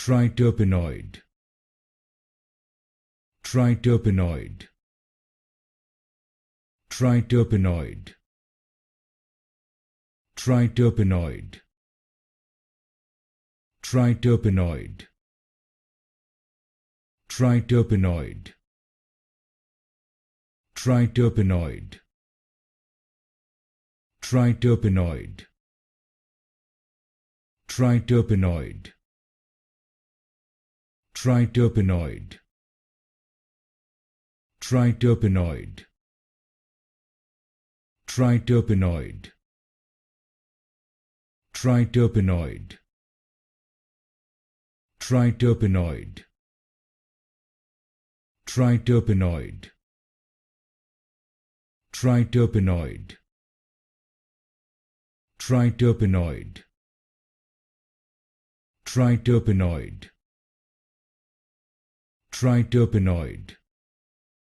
Triterpenoid. Triterpenoid. Triterpenoid. Triterpenoid. Triterpenoid. Triterpenoid. Triterpenoid. Triterpenoid. Triterpenoid. Triterpenoid. Triterpenoid. Triterpenoid. Triterpenoid. Triterpenoid. Triterpenoid. Triterpenoid. Triterpenoid. Triterpenoid. Triterpenoid.